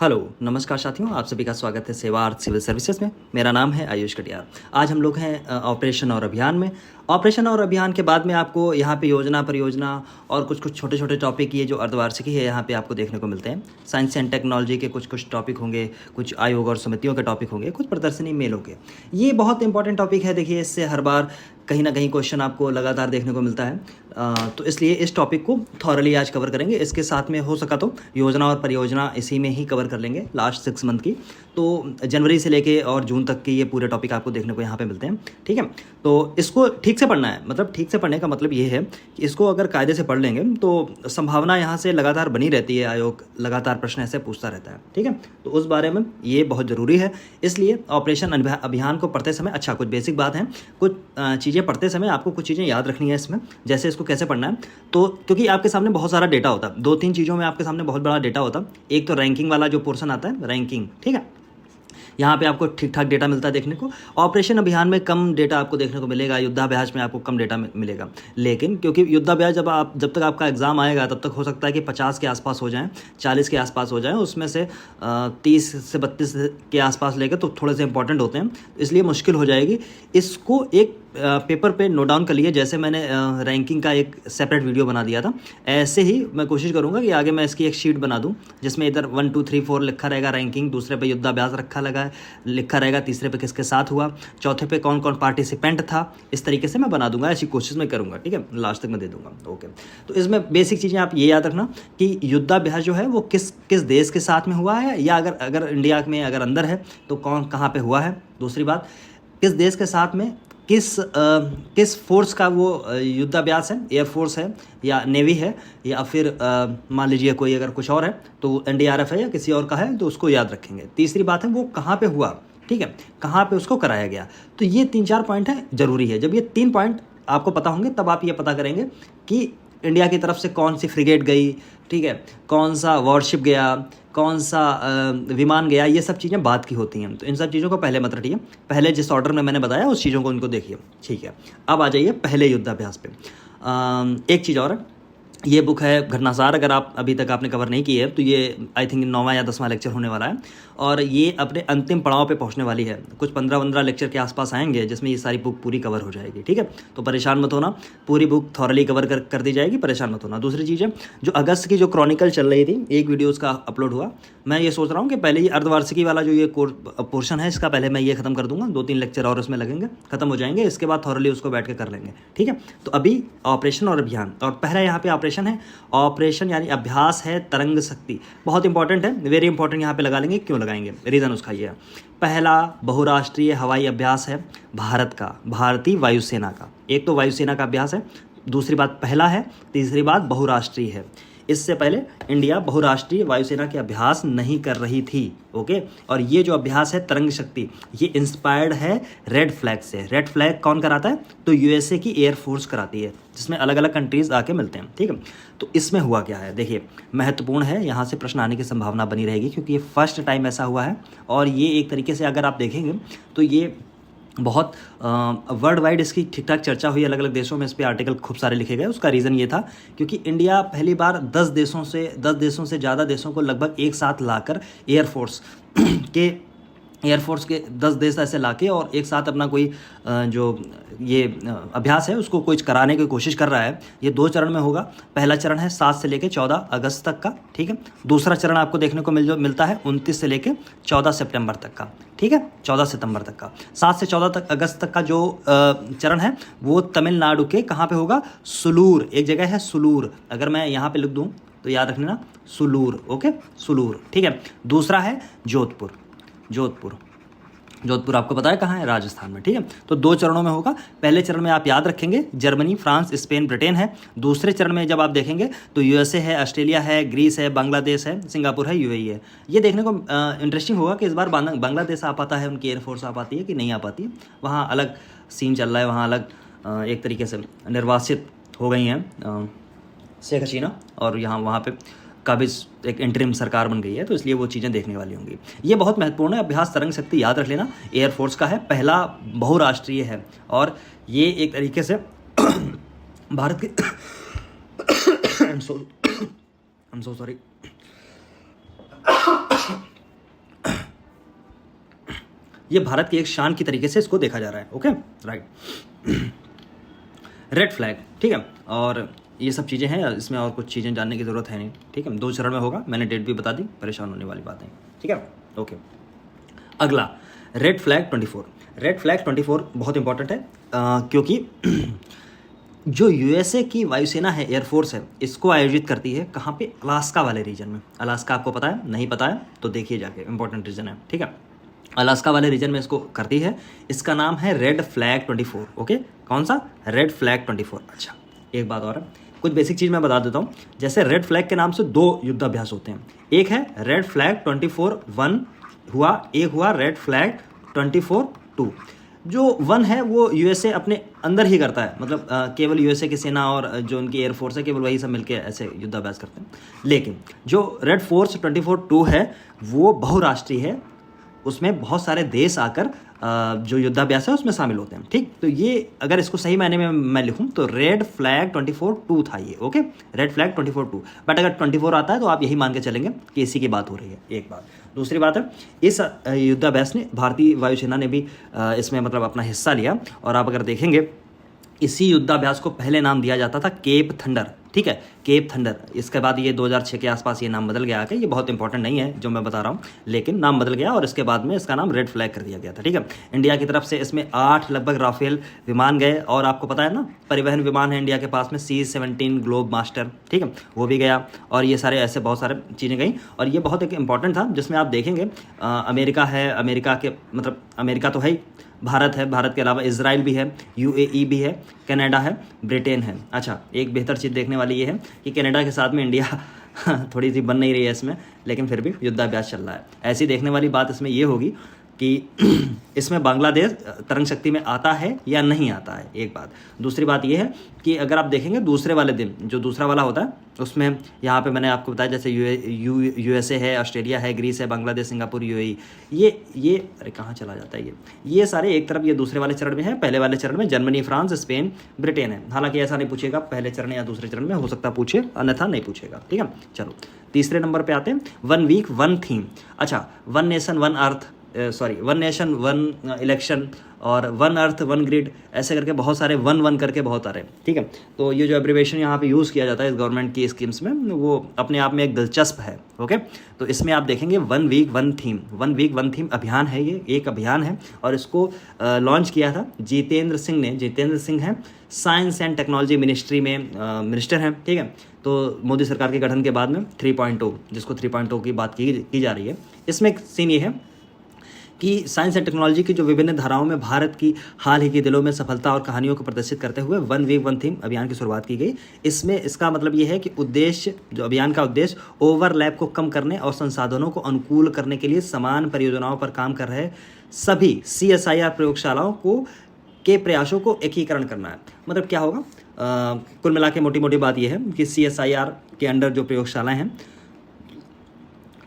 Hello नमस्कार साथियों, आप सभी का स्वागत है सेवा अर्थ सिविल सर्विसेज में। मेरा नाम है आयुष कटियार। आज हम लोग हैं ऑपरेशन और अभियान में। ऑपरेशन और अभियान के बाद में आपको यहाँ पे योजना परियोजना और कुछ कुछ छोटे छोटे टॉपिक, ये जो अर्धवार्षिकी है यहाँ पे आपको देखने को मिलते हैं। साइंस एंड टेक्नोलॉजी के कुछ कुछ टॉपिक होंगे, कुछ आयोग और समितियों के टॉपिक होंगे, कुछ प्रदर्शनी मेलों के। ये बहुत इंपॉर्टेंट टॉपिक है। देखिए, इससे हर बार कहीं ना कहीं क्वेश्चन आपको लगातार देखने को मिलता है। तो इसलिए इस टॉपिक को थॉरली आज कवर करेंगे। इसके साथ में हो सका तो योजना और परियोजना इसी में ही कवर कर लेंगे लास्ट 6 मंथ की। तो जनवरी से लेके और जून तक के ये पूरे टॉपिक आपको देखने को यहाँ पे मिलते हैं। ठीक है, तो इसको ठीक से पढ़ना है। मतलब ठीक से पढ़ने का मतलब ये है कि इसको अगर कायदे से पढ़ लेंगे तो संभावना यहाँ से लगातार बनी रहती है। आयोग लगातार प्रश्न ऐसे पूछता रहता है। ठीक है, तो उस बारे में ये बहुत ज़रूरी है। इसलिए ऑपरेशन अभियान को पढ़ते समय, अच्छा कुछ बेसिक बात है, कुछ चीज़ें पढ़ते समय आपको कुछ चीज़ें याद रखनी है इसमें। जैसे इसको कैसे पढ़ना है, तो क्योंकि आपके सामने बहुत सारा डेटा होता है, 2-3 चीज़ों में आपके सामने बहुत बड़ा डेटा होता है। एक तो रैंकिंग वाला जो पोर्शन आता है, रैंकिंग, ठीक है, यहाँ पे आपको ठीक ठाक डेटा मिलता है देखने को। ऑपरेशन अभियान में कम डेटा आपको देखने को मिलेगा, युद्धाभ्यास में आपको कम डेटा मिलेगा। लेकिन क्योंकि युद्धाभ्यास जब तक आपका एग्जाम आएगा तब तक हो सकता है कि 50 के आसपास हो जाएं, 40 के आसपास हो जाएं, उसमें से 30 से 32 के आसपास लेकर तो थोड़े से इंपॉर्टेंट होते हैं, इसलिए मुश्किल हो जाएगी। इसको एक पेपर पे नोट डाउन कर लिए। जैसे मैंने रैंकिंग का एक सेपरेट वीडियो बना दिया था, ऐसे ही मैं कोशिश करूंगा कि आगे मैं इसकी एक शीट बना दूं जिसमें इधर 1 2 3 4 लिखा रहेगा रैंकिंग, दूसरे पे युद्धाभ्यास लिखा रहेगा, तीसरे पे किसके साथ हुआ, चौथे पे कौन कौन पार्टिसिपेंट था। इस तरीके से मैं बना दूंगा, ऐसी कोशिश मैं करूँगा। ठीक है, लास्ट तक मैं दे दूंगा। ओके, तो इसमें बेसिक चीज़ें आप ये याद रखना कि युद्धाभ्यास जो है वो किस देश के साथ में हुआ है, या अगर इंडिया में अगर अंदर है तो कहाँ पर हुआ है। दूसरी बात, किस देश के साथ में किस फोर्स का वो युद्धाभ्यास है, एयरफोर्स है या नेवी है, या फिर मान लीजिए कोई अगर कुछ और है तो एनडीआरएफ है या किसी और का है, तो उसको याद रखेंगे। तीसरी बात है वो कहाँ पे हुआ, ठीक है, कहाँ पे उसको कराया गया। तो ये 3-4 पॉइंट है, ज़रूरी है। जब ये 3 पॉइंट आपको पता होंगे तब आप ये पता करेंगे कि इंडिया की तरफ से कौन सी फ्रिगेट गई, ठीक है, कौन सा वॉरशिप गया, कौन सा विमान गया। ये सब चीज़ें बात की होती हैं, तो इन सब चीज़ों को पहले मत रटिए। पहले जिस ऑर्डर में मैंने बताया उस चीज़ों को उनको देखिए। ठीक है, अब आ जाइए पहले युद्धाभ्यास पे। एक चीज़ और है, ये बुक है घटनासार। अगर आप अभी तक आपने कवर नहीं की है तो ये आई थिंक 9वां या 10वां लेक्चर होने वाला है, और ये अपने अंतिम पड़ाव पे पहुंचने वाली है। कुछ 15 लेक्चर के आसपास आएंगे जिसमें ये सारी बुक पूरी कवर हो जाएगी। ठीक है, तो परेशान मत होना, पूरी बुक थॉरली कवर कर दी जाएगी, परेशान मत होना। दूसरी चीज़ है, जो अगस्त की जो क्रॉनिकल चल रही थी, एक वीडियो उसका अपलोड हुआ। मैं ये सोच रहा हूँ कि पहले ये अर्धवार्षिकी वाला जो ये पोर्शन है इसका पहले मैं ये खत्म कर दूंगा। 2-3 लेक्चर और उसमें लगेंगे, खत्म हो जाएंगे, इसके बाद थॉरली उसको बैठ के कर लेंगे। ठीक है, तो अभी ऑपरेशन और अभियान, और पहला यहाँ पे ऑपरेशन है। ऑपरेशन यानी अभ्यास है तरंग शक्ति, बहुत इंपॉर्टेंट है, वेरी इंपॉर्टेंट यहाँ पे लगा लेंगे। क्यों लगाएंगे, रीज़न उसका ये है। पहला बहुराष्ट्रीय हवाई अभ्यास है भारत का, भारतीय वायुसेना का। एक तो वायुसेना का अभ्यास है, दूसरी बात पहला है, तीसरी बात बहुराष्ट्रीय है। इससे पहले इंडिया बहुराष्ट्रीय वायुसेना के अभ्यास नहीं कर रही थी। ओके, और ये जो अभ्यास है तरंग शक्ति, ये इंस्पायर्ड है रेड फ्लैग से। रेड फ्लैग कौन कराता है, तो यूएसए की एयरफोर्स कराती है, जिसमें अलग अलग कंट्रीज आके मिलते हैं। ठीक है, तो इसमें हुआ क्या है, देखिए महत्वपूर्ण है, यहाँ से प्रश्न आने की संभावना बनी रहेगी क्योंकि ये फर्स्ट टाइम ऐसा हुआ है। और ये एक तरीके से अगर आप देखेंगे तो ये बहुत वर्ल्ड वाइड इसकी ठीक ठाक चर्चा हुई, अलग अलग देशों में इस पर आर्टिकल खूब सारे लिखे गए। उसका रीज़न ये था क्योंकि इंडिया पहली बार 10 देशों से ज़्यादा देशों को लगभग एक साथ लाकर एयरफोर्स के 10 देश ऐसे लाके और एक साथ अपना कोई जो ये अभ्यास है उसको कुछ कराने की कोशिश कर रहा है। ये 2 चरण में होगा। पहला चरण है 7 से लेकर 14 अगस्त तक का, ठीक है। दूसरा चरण आपको देखने को मिलता है 29 से लेकर 14 सितंबर तक का, ठीक है, 14 सितंबर तक का। 7 से 14 तक अगस्त तक का जो चरण है वो तमिलनाडु के कहाँ पे होगा, सुलूर, एक जगह है सुलूर। अगर मैं यहाँ पे लिख दूँ तो याद रखना सुलूर, ओके, सुलूर, ठीक है। दूसरा है जोधपुर आपको पता है कहाँ है, राजस्थान में, ठीक है। तो 2 चरणों में होगा। पहले चरण में आप याद रखेंगे जर्मनी, फ्रांस, स्पेन, ब्रिटेन है। दूसरे चरण में जब आप देखेंगे तो यूएसए है, ऑस्ट्रेलिया है, ग्रीस है, बांग्लादेश है, सिंगापुर है, यूएई है। ये देखने को इंटरेस्टिंग होगा कि इस बार बांग्लादेश आ पाता है, उनकी एयरफोर्स आ पाती है कि नहीं आ पाती है। वहाँ अलग सीन चल रहा है, वहाँ अलग एक तरीके से निर्वासित हो गई हैं शेख हसीना, और वहाँ पे काबिज एक इंटरिम सरकार बन गई है, तो इसलिए वो चीज़ें देखने वाली होंगी। ये बहुत महत्वपूर्ण है। अभ्यास तरंग शक्ति याद रख लेना, एयरफोर्स का है, पहला बहुराष्ट्रीय है, और ये एक तरीके से भारत के I'm so sorry ये भारत की एक शान की तरीके से इसको देखा जा रहा है। Okay, right. रेड फ्लैग, ठीक है, और ये सब चीज़ें हैं, इसमें और कुछ चीज़ें जानने की ज़रूरत है नहीं, ठीक है। 2 चरण में होगा, मैंने डेट भी बता दी, परेशान होने वाली बात नहीं, ठीक है। ओके, अगला रेड फ्लैग 24। रेड फ्लैग 24 बहुत इंपॉर्टेंट है क्योंकि जो यूएसए की वायुसेना है, एयरफोर्स है, इसको आयोजित करती है कहाँ पे? अलास्का वाले रीजन में। अलास्का आपको पता है? नहीं पता है तो देखिए जाके, इंपॉर्टेंट रीजन है, ठीक है। अलास्का वाले रीजन में इसको करती है, इसका नाम है रेड फ्लैग 24। ओके, कौन सा? Red flag 24। अच्छा, एक बात और है, कुछ बेसिक चीज़ मैं बता देता हूँ। जैसे रेड फ्लैग के नाम से 2 युद्धाभ्यास होते हैं, एक है रेड फ्लैग 24-1 हुआ, एक हुआ रेड फ्लैग 24-2। जो 1 है वो यूएसए अपने अंदर ही करता है, मतलब केवल यूएसए की सेना और जो उनकी एयरफोर्स है, केवल वही सब मिलके ऐसे युद्धाभ्यास करते हैं। लेकिन जो रेड फोर्स 24-2 है वो बहुराष्ट्रीय है, उसमें बहुत सारे देश आकर जो युद्धाभ्यास है उसमें शामिल होते हैं, ठीक। तो ये अगर इसको सही मायने में मैं लिखूं तो रेड फ्लैग 24-2 था ये। ओके, रेड फ्लैग 24-2, बट अगर 24 आता है तो आप यही मान के चलेंगे कि इसी की बात हो रही है, एक बात। दूसरी बात है, इस युद्धाभ्यास ने भारतीय वायुसेना ने भी इसमें मतलब अपना हिस्सा लिया, और आप अगर देखेंगे इसी युद्धाभ्यास को पहले नाम दिया जाता था केप थंडर, ठीक है, केप थंडर। इसके बाद ये 2006 के आसपास ये नाम बदल गया आके, ये बहुत इंपॉर्टेंट नहीं है जो मैं बता रहा हूँ, लेकिन नाम बदल गया और इसके बाद में इसका नाम रेड फ्लैग कर दिया गया था, ठीक है। इंडिया की तरफ से इसमें 8 लगभग राफेल विमान गए, और आपको पता है ना, परिवहन विमान है इंडिया के पास में C-17 ग्लोब मास्टर, ठीक है, वो भी गया, और ये सारे ऐसे बहुत सारे चीज़ें गई। और ये बहुत एक इंपॉर्टेंट था, जिसमें आप देखेंगे अमेरिका है, अमेरिका के मतलब अमेरिका तो है ही, भारत है, भारत के अलावा इजराइल भी है, UAE भी है, कनाडा है, ब्रिटेन है। अच्छा, एक बेहतर चीज़ देखने वाली ये है कि कनाडा के साथ में इंडिया थोड़ी सी बन नहीं रही है इसमें, लेकिन फिर भी युद्धाभ्यास चल रहा है। ऐसी देखने वाली बात इसमें ये होगी कि इसमें बांग्लादेश तरंग शक्ति में आता है या नहीं आता है, एक बात। दूसरी बात ये है कि अगर आप देखेंगे दूसरे वाले दिन, जो दूसरा वाला होता है उसमें यहाँ पे मैंने आपको बताया, जैसे यूएसए है, ऑस्ट्रेलिया है, ग्रीस है, बांग्लादेश, सिंगापुर, UAE, ये अरे कहाँ चला जाता है ये सारे एक तरफ, ये दूसरे वाले चरण में है। पहले वाले चरण में जर्मनी, फ्रांस, स्पेन, ब्रिटेन है। हालांकि ऐसा नहीं पूछेगा पहले चरण या दूसरे चरण में, हो सकता पूछे, अन्यथा नहीं पूछेगा, ठीक है। चलो तीसरे नंबर पे आते हैं, 1 वीक 1 थीम। अच्छा, 1 नेशन 1 अर्थ, वन नेशन 1 इलेक्शन, और 1 अर्थ 1 ग्रिड, ऐसे करके बहुत सारे 1 करके बहुत आ रहे हैं, ठीक है। तो ये जो एब्रिवेशन यहाँ पे यूज़ किया जाता है इस गवर्नमेंट की स्कीम्स में, वो अपने आप में एक दिलचस्प है। ओके, तो इसमें आप देखेंगे 1 वीक 1 थीम, 1 वीक 1 थीम अभियान है, ये एक अभियान है, और इसको लॉन्च किया था जितेंद्र सिंह ने। जितेंद्र सिंह हैं साइंस एंड टेक्नोलॉजी मिनिस्ट्री में मिनिस्टर हैं, ठीक है। तो मोदी सरकार के गठन के बाद में 3.0, जिसको 3.0 की बात की जा रही है, इसमें एक सीन ये है कि साइंस एंड टेक्नोलॉजी की जो विभिन्न धाराओं में भारत की हाल ही के दिनों में सफलता और कहानियों को प्रदर्शित करते हुए 1 वीक 1 थीम अभियान की शुरुआत की गई। इसमें इसका मतलब ये है कि उद्देश्य, जो अभियान का उद्देश्य ओवरलैप को कम करने और संसाधनों को अनुकूल करने के लिए समान परियोजनाओं पर काम कर रहे सभी CSIR प्रयोगशालाओं के प्रयासों को एकीकरण करना है। मतलब क्या होगा, कुल मिला के मोटी मोटी बात यह है कि CSIR के अंडर जो प्रयोगशालाएँ हैं,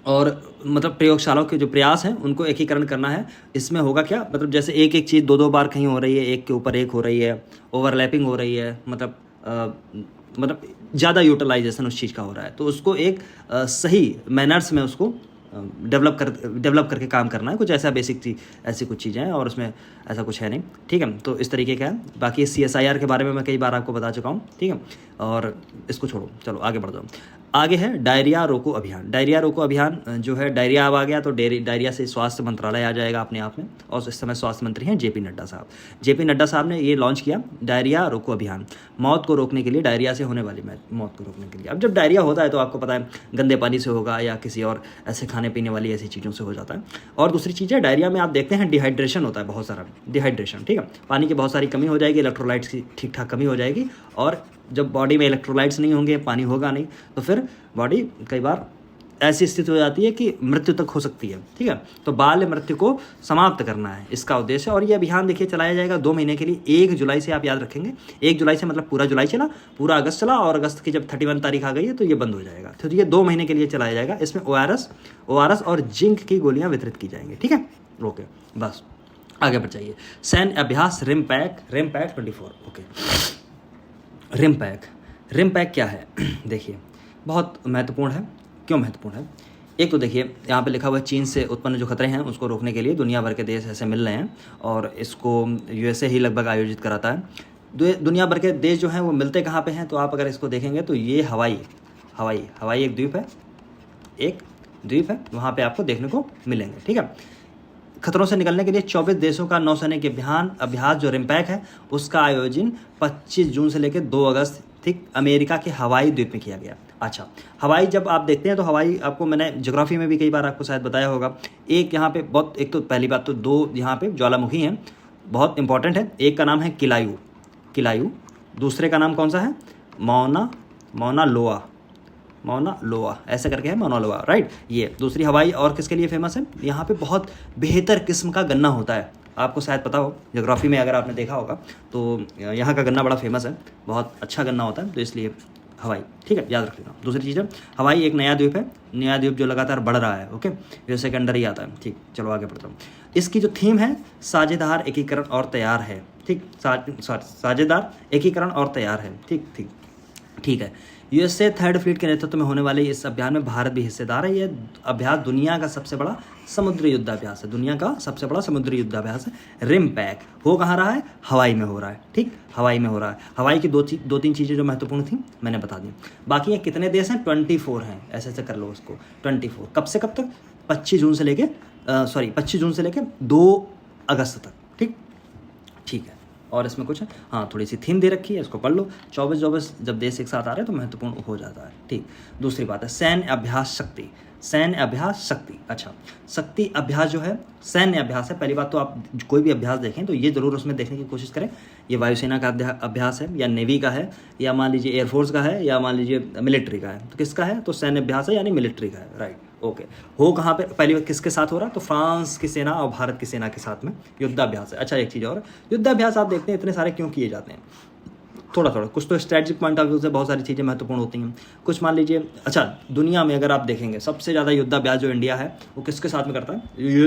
और मतलब प्रयोगशालाओं के जो प्रयास हैं उनको एकीकरण करना है। इसमें होगा क्या, मतलब जैसे एक एक चीज़ 2-2 बार कहीं हो रही है, एक के ऊपर एक हो रही है, ओवरलैपिंग हो रही है, मतलब ज़्यादा यूटिलाइजेशन उस चीज़ का हो रहा है, तो उसको एक सही मैनर्स में उसको डेवलप करके काम करना है। कुछ ऐसा बेसिक चीज़, ऐसी कुछ चीज़ें हैं, और उसमें ऐसा कुछ है नहीं, ठीक है। तो इस तरीके का है। बाकी CSIR के बारे में मैं कई बार आपको बता चुका हूँ, ठीक है, और इसको छोड़ो, चलो आगे बढ़ जाओ। आगे है डायरिया रोको अभियान। डायरिया रोको अभियान जो है, डायरिया अब आ गया तो डायरिया से स्वास्थ्य मंत्रालय आ जाएगा अपने आप में, और इस समय स्वास्थ्य मंत्री हैं JP नड्डा साहब। JP नड्डा साहब ने ये लॉन्च किया डायरिया रोको अभियान, मौत को रोकने के लिए, डायरिया से होने वाली मौत को रोकने के लिए। अब जब डायरिया होता है तो आपको पता है गंदे पानी से होगा या किसी और ऐसे खाने पीने वाली ऐसी चीज़ों से हो जाता है। और दूसरी चीज़ है, डायरिया में आप देखते हैं डिहाइड्रेशन होता है, बहुत सारा डिहाइड्रेशन, ठीक है, पानी की बहुत सारी कमी हो जाएगी, इलेक्ट्रोलाइट्स की ठीक ठाक कमी हो जाएगी, और जब बॉडी में इलेक्ट्रोलाइट्स नहीं होंगे, पानी होगा नहीं, तो फिर बॉडी कई बार ऐसी स्थिति हो जाती है कि मृत्यु तक हो सकती है, ठीक है। तो बाल मृत्यु को समाप्त करना है इसका उद्देश्य। और ये अभियान देखिए चलाया जाएगा 2 महीने के लिए, 1 जुलाई से, आप याद रखेंगे 1 जुलाई से, मतलब पूरा जुलाई चला, पूरा अगस्त चला, और अगस्त की जब 31 तारीख आ गई है तो ये बंद हो जाएगा। तो ये 2 महीने के लिए चलाया जाएगा। इसमें ORS और जिंक की गोलियाँ वितरित की जाएंगी, ठीक है। ओके, बस आगे बढ़ जाइए। सैन्य अभ्यास रिमपैक 24। ओके, रिमपैक क्या है देखिए, बहुत महत्वपूर्ण है। क्यों महत्वपूर्ण है? एक तो देखिए यहाँ पे लिखा हुआ है चीन से उत्पन्न जो खतरे हैं उसको रोकने के लिए दुनिया भर के देश ऐसे मिल रहे हैं और इसको यूएसए ही लगभग आयोजित कराता है। दुनिया भर के देश जो हैं वो मिलते कहाँ पे हैं, तो आप अगर इसको देखेंगे तो ये हवाई एक द्वीप है, वहाँ पे आपको देखने को मिलेंगे। ठीक है, खतरों से निकलने के लिए 24 देशों का नौसैनिक अभ्यास जो रिम्पैक है उसका आयोजन 25 जून से लेकर 2 अगस्त ठीक अमेरिका के हवाई द्वीप में किया गया। अच्छा, हवाई जब आप देखते हैं तो हवाई आपको मैंने ज्योग्राफी में भी कई बार आपको शायद बताया होगा। एक यहाँ पे बहुत, एक तो पहली बात तो 2 यहाँ पे ज्वालामुखी हैं, बहुत इंपॉर्टेंट है। एक का नाम है किलायू, दूसरे का नाम कौन सा है, मौना लोआ ऐसे करके है, मौना लोआ, राइट। ये दूसरी हवाई और किसके लिए फेमस है, यहाँ पे बहुत बेहतर किस्म का गन्ना होता है, आपको शायद पता हो, ज्योग्राफी में अगर आपने देखा होगा तो यहाँ का गन्ना बड़ा फेमस है, बहुत अच्छा गन्ना होता है, तो इसलिए हवाई। ठीक है, याद रख लेना। दूसरी चीज़ है हवाई एक नया द्वीप है, नया द्वीप जो लगातार बढ़ रहा है। ओके, यूएसए के अंडर ही आता है। ठीक, चलो आगे बढ़ता हूँ। इसकी जो थीम है साझेदार एकीकरण और तैयार है। ठीक, साझेदार एकीकरण और तैयार है। ठीक है। यूएसए थर्ड फ्लीट के नेतृत्व में होने वाले इस अभियान में भारत भी हिस्सेदार है। यह अभ्यास दुनिया का सबसे बड़ा समुद्री युद्धाभ्यास है। रिम्पैक हो कहाँ रहा है, हवाई में हो रहा है। ठीक, हवाई में हो रहा है। हवाई की 2-3 चीज़ें जो महत्वपूर्ण थी मैंने बता दी। बाकी ये कितने देश हैं, 24 हैं, ऐसे कर लो उसको 24। कब से कब तक, 25 जून से लेके 2 अगस्त तक। ठीक है, और इसमें कुछ है, हाँ, थोड़ी सी थीम दे रखी है, इसको पढ़ लो। 24 जब देश एक साथ आ रहे हैं तो महत्वपूर्ण हो जाता है। ठीक, दूसरी बात है सैन्य अभ्यास शक्ति। अच्छा, शक्ति अभ्यास जो है सैन्य अभ्यास है। पहली बात तो आप कोई भी अभ्यास देखें तो ये जरूर उसमें देखने की कोशिश करें, ये वायुसेना का अभ्यास है या नेवी का है या मान लीजिए एयरफोर्स का है या मान लीजिए मिलिट्री का है। तो किसका है, तो सैन्य अभ्यास है यानी मिलिट्री का है, राइट। ओके, हो कहाँ पे, पहली बार किसके साथ हो रहा है, तो फ्रांस की सेना और भारत की सेना के साथ में युद्धाभ्यास है। अच्छा, एक चीज़ और, युद्धाभ्यास आप देखते हैं इतने सारे क्यों किए जाते हैं, थोड़ा कुछ तो स्ट्रेटजिक पॉइंट ऑफ व्यू से बहुत सारी चीज़ें महत्वपूर्ण होती हैं। कुछ मान लीजिए, अच्छा, दुनिया में अगर आप देखेंगे सबसे ज़्यादा युद्धाभ्यास जो इंडिया है वो किसके साथ में करता है,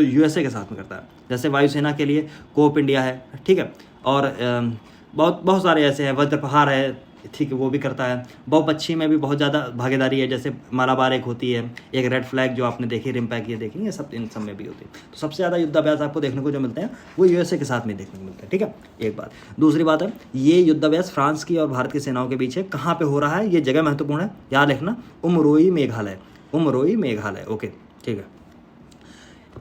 यूएसए के साथ में करता है। जैसे वायुसेना के लिए कोप इंडिया है, ठीक है, और बहुत सारे ऐसे हैं, वज्रपहार है, ठीक है, वो भी करता है। बहुपक्षी में भी बहुत ज़्यादा भागीदारी है, जैसे मालाबार एक होती है, एक रेड फ्लैग जो आपने देखी, रिम्पैक ये देखी, ये सब इन सब में भी होती है। तो सबसे ज़्यादा युद्धाभ्यास आपको देखने को जो मिलते हैं वो यूएसए के साथ में देखने को मिलते हैं। ठीक है, एक बात। दूसरी बात है ये युद्धाभ्यास फ्रांस की और भारत की सेनाओं के बीच है। कहाँ पे हो रहा है, ये जगह महत्वपूर्ण है, याद रखना, उमरोई मेघालय। ओके, ठीक है।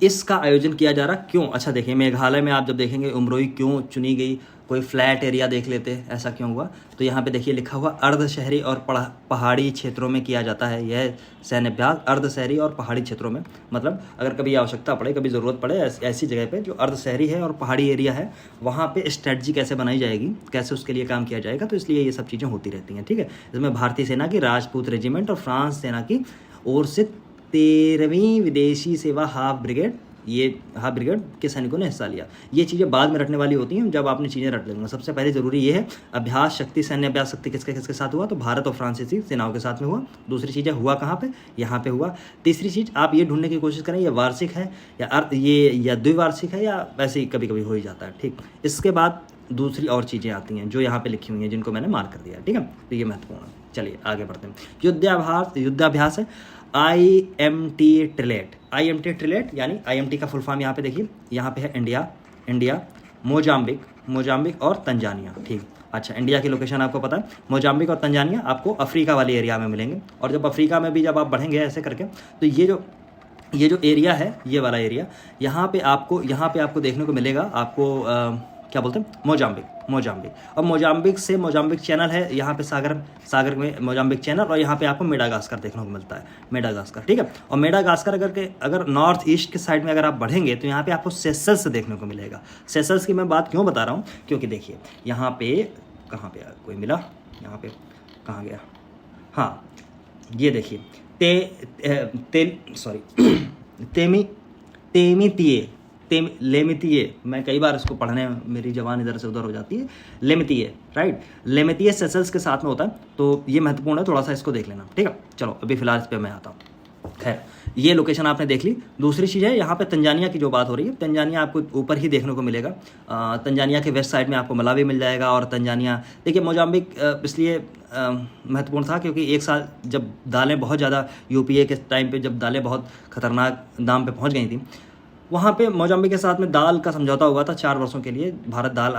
इसका आयोजन किया जा रहा क्यों, अच्छा देखिए, मेघालय में आप जब देखेंगे उमरोई क्यों चुनी गई, कोई फ्लैट एरिया देख लेते, ऐसा क्यों हुआ, तो यहाँ पे देखिए लिखा हुआ अर्ध शहरी और पहाड़ी क्षेत्रों में किया जाता है यह सैन्य अभ्यास। अर्ध शहरी और पहाड़ी क्षेत्रों में, मतलब अगर कभी आवश्यकता पड़े, कभी ज़रूरत पड़े, ऐसी जगह पे जो अर्ध शहरी है और पहाड़ी एरिया है, वहाँ पे स्ट्रेटजी कैसे बनाई जाएगी, कैसे उसके लिए काम किया जाएगा, तो इसलिए ये सब चीज़ें होती रहती हैं। ठीक है, इसमें भारतीय सेना की राजपूत रेजिमेंट और फ्रांस सेना की ओर से 13वीं विदेशी सेवा हाफ ब्रिगेड के सैनिकों ने हिस्सा लिया। ये चीज़ें बाद में रटने वाली होती हैं, जब आपने चीज़ें रट लेंगे। सबसे पहले जरूरी ये है अभ्यास शक्ति, सैन्य अभ्यास शक्ति किसके साथ हुआ, तो भारत और फ्रांसीसी सेनाओं के साथ में हुआ। दूसरी चीज़ हुआ कहाँ पे, यहाँ पे हुआ। तीसरी चीज़ आप ये ढूंढने की कोशिश करें ये वार्षिक है या द्विवार्षिक है या वैसे ही कभी कभी हो ही जाता है। ठीक, इसके बाद दूसरी और चीज़ें आती हैं जो यहाँ पे लिखी हुई हैं, जिनको मैंने मार्क कर दिया। ठीक है, तो ये महत्वपूर्ण है। चलिए आगे बढ़ते हैं। युद्धाभ्यास है IMT ट्रिलेट यानी IMT का फुल फॉर्म यहाँ पे देखिए, यहाँ पे है इंडिया, मोजाम्बिक और तंजानिया। ठीक, अच्छा, इंडिया की लोकेशन आपको पता है, मोजाम्बिक और तंजानिया आपको अफ्रीका वाले एरिया में मिलेंगे। और जब अफ्रीका में भी जब आप बढ़ेंगे ऐसे करके, तो ये जो एरिया है, ये वाला एरिया, यहाँ पे आपको देखने को मिलेगा, आपको क्या बोलते हैं, मोजाम्बिक। और मोजाम्बिक चैनल है, यहाँ पे सागर में मोजाम्बिक चैनल, और यहाँ पे आपको मेडागास्कर देखने को मिलता है, मेडागास्कर। ठीक है, और मेडागास्कर अगर नॉर्थ ईस्ट के साइड में अगर आप बढ़ेंगे तो यहाँ पे आपको सेशल्स देखने को मिलेगा। सेशल्स की मैं बात क्यों बता रहा हूँ, क्योंकि देखिए यहाँ पे कहाँ पे कोई मिला, यहाँ पे कहाँ गया, हाँ, ये देखिए लेमितिये, मैं कई बार इसको पढ़ने में मेरी जबान इधर से उधर हो जाती है, लेमितिये, राइट, लेमितिये सेशल्स के साथ में होता है। तो ये महत्वपूर्ण है, थोड़ा सा इसको देख लेना। ठीक है, चलो अभी फिलहाल इस पर मैं आता हूँ। खैर, ये लोकेशन आपने देख ली। दूसरी चीज़ है, यहाँ पे तंजानिया की जो बात हो रही है, तंजानिया आपको ऊपर ही देखने को मिलेगा। तंजानिया के वेस्ट साइड में आपको मलावी मिल जाएगा। और तंजानिया, देखिए मोजाम्बिक इसलिए महत्वपूर्ण था क्योंकि एक साल जब दालें बहुत ज़्यादा, यूपीए के टाइम पे जब दालें बहुत ख़तरनाक दाम पे पहुँच गई थी, वहाँ पे मोजाम्बिक के साथ में दाल का समझौता हुआ था। 4 वर्षों के लिए भारत दाल